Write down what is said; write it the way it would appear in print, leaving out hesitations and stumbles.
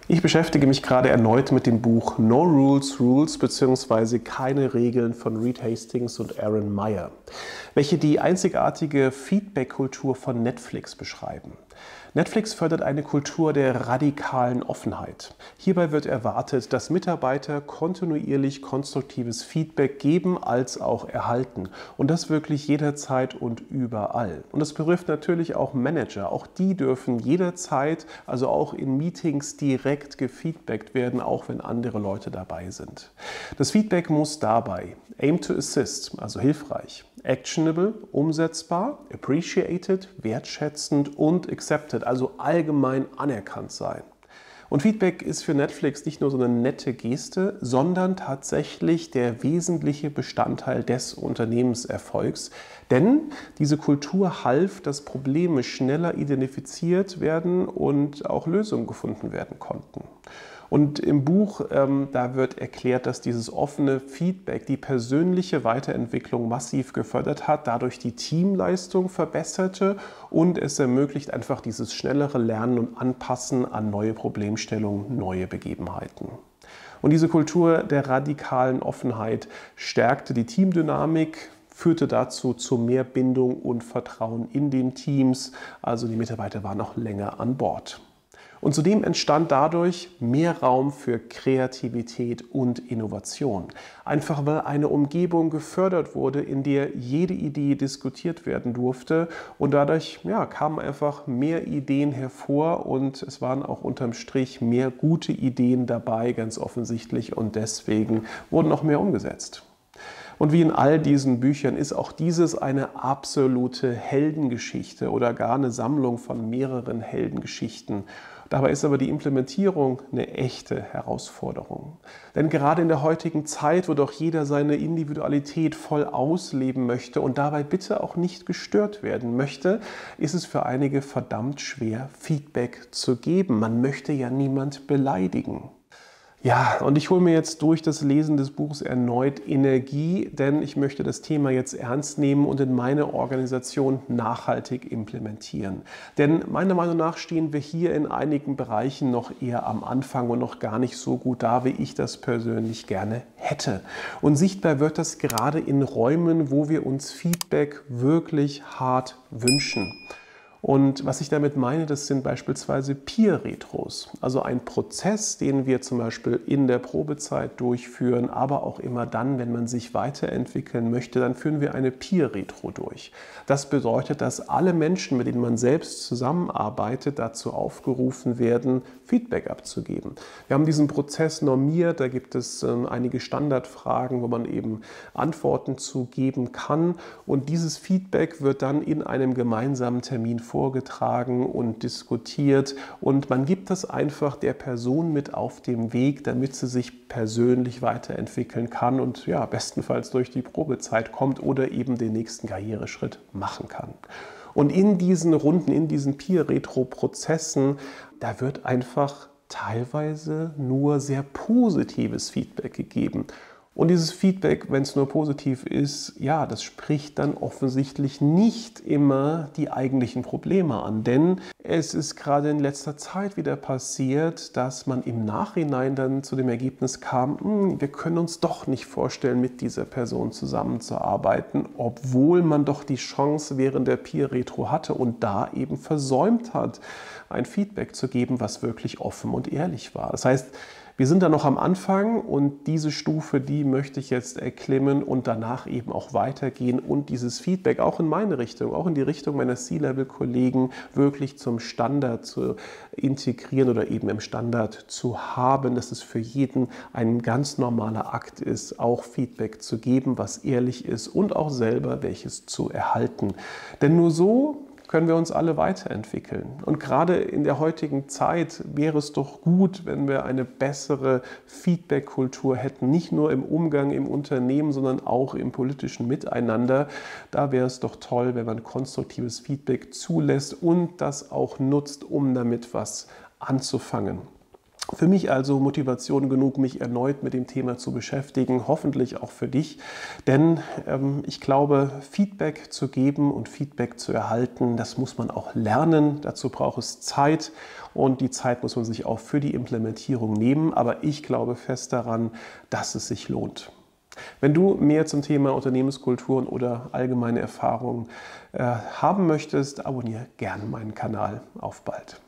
Ich beschäftige mich gerade erneut mit dem Buch No Rules, Rules bzw. Keine Regeln von Reed Hastings und Aaron Meyer, welche die einzigartige Feedback-Kultur von Netflix beschreiben. Netflix fördert eine Kultur der radikalen Offenheit. Hierbei wird erwartet, dass Mitarbeiter kontinuierlich konstruktives Feedback geben als auch erhalten. Und das wirklich jederzeit und überall. Und das betrifft natürlich auch Manager. Auch die dürfen jederzeit, also auch in Meetings, direkt gefeedbackt werden, auch wenn andere Leute dabei sind. Das Feedback muss dabei aim to assist, also hilfreich, actionable, umsetzbar, appreciated, wertschätzend und accepted, also allgemein anerkannt sein. Und Feedback ist für Netflix nicht nur so eine nette Geste, sondern tatsächlich der wesentliche Bestandteil des Unternehmenserfolgs. Denn diese Kultur half, dass Probleme schneller identifiziert werden und auch Lösungen gefunden werden konnten. Und im Buch, da wird erklärt, dass dieses offene Feedback die persönliche Weiterentwicklung massiv gefördert hat, dadurch die Teamleistung verbesserte und es ermöglicht einfach dieses schnellere Lernen und Anpassen an neue Problemstellungen, neue Begebenheiten. Und diese Kultur der radikalen Offenheit stärkte die Teamdynamik, führte dazu zu mehr Bindung und Vertrauen in den Teams, also die Mitarbeiter waren auch länger an Bord. Und zudem entstand dadurch mehr Raum für Kreativität und Innovation. Einfach weil eine Umgebung gefördert wurde, in der jede Idee diskutiert werden durfte und dadurch kamen einfach mehr Ideen hervor und es waren auch unterm Strich mehr gute Ideen dabei, ganz offensichtlich, und deswegen wurden auch mehr umgesetzt. Und wie in all diesen Büchern ist auch dieses eine absolute Heldengeschichte oder gar eine Sammlung von mehreren Heldengeschichten. Dabei ist aber die Implementierung eine echte Herausforderung. Denn gerade in der heutigen Zeit, wo doch jeder seine Individualität voll ausleben möchte und dabei bitte auch nicht gestört werden möchte, ist es für einige verdammt schwer, Feedback zu geben. Man möchte ja niemand beleidigen. Ja, und ich hole mir jetzt durch das Lesen des Buchs erneut Energie, denn ich möchte das Thema jetzt ernst nehmen und in meine Organisation nachhaltig implementieren. Denn meiner Meinung nach stehen wir hier in einigen Bereichen noch eher am Anfang und noch gar nicht so gut da, wie ich das persönlich gerne hätte. Und sichtbar wird das gerade in Räumen, wo wir uns Feedback wirklich hart wünschen. Und was ich damit meine, das sind beispielsweise Peer-Retros, also ein Prozess, den wir zum Beispiel in der Probezeit durchführen, aber auch immer dann, wenn man sich weiterentwickeln möchte, dann führen wir eine Peer-Retro durch. Das bedeutet, dass alle Menschen, mit denen man selbst zusammenarbeitet, dazu aufgerufen werden, Feedback abzugeben. Wir haben diesen Prozess normiert, da gibt es einige Standardfragen, wo man eben Antworten zu geben kann und dieses Feedback wird dann in einem gemeinsamen Termin vorgetragen und diskutiert und man gibt das einfach der Person mit auf dem Weg, damit sie sich persönlich weiterentwickeln kann und bestenfalls durch die Probezeit kommt oder eben den nächsten Karriereschritt machen kann. Und in diesen Runden, in diesen Peer-Retro-Prozessen, da wird einfach teilweise nur sehr positives Feedback gegeben. Und dieses Feedback, wenn es nur positiv ist, das spricht dann offensichtlich nicht immer die eigentlichen Probleme an. Denn es ist gerade in letzter Zeit wieder passiert, dass man im Nachhinein dann zu dem Ergebnis kam, wir können uns doch nicht vorstellen, mit dieser Person zusammenzuarbeiten, obwohl man doch die Chance während der Peer-Retro hatte und da eben versäumt hat, ein Feedback zu geben, was wirklich offen und ehrlich war. Das heißt, wir sind da noch am Anfang und diese Stufe, die möchte ich jetzt erklimmen und danach eben auch weitergehen und dieses Feedback auch in meine Richtung, auch in die Richtung meiner C-Level-Kollegen wirklich zum Standard zu integrieren oder eben im Standard zu haben, dass es für jeden ein ganz normaler Akt ist, auch Feedback zu geben, was ehrlich ist und auch selber welches zu erhalten. Denn nur so können wir uns alle weiterentwickeln. Und gerade in der heutigen Zeit wäre es doch gut, wenn wir eine bessere Feedback-Kultur hätten, nicht nur im Umgang im Unternehmen, sondern auch im politischen Miteinander. Da wäre es doch toll, wenn man konstruktives Feedback zulässt und das auch nutzt, um damit was anzufangen. Für mich also Motivation genug, mich erneut mit dem Thema zu beschäftigen, hoffentlich auch für dich, denn ich glaube, Feedback zu geben und Feedback zu erhalten, das muss man auch lernen, dazu braucht es Zeit und die Zeit muss man sich auch für die Implementierung nehmen, aber ich glaube fest daran, dass es sich lohnt. Wenn du mehr zum Thema Unternehmenskulturen oder allgemeine Erfahrungen haben möchtest, abonniere gerne meinen Kanal. Auf bald!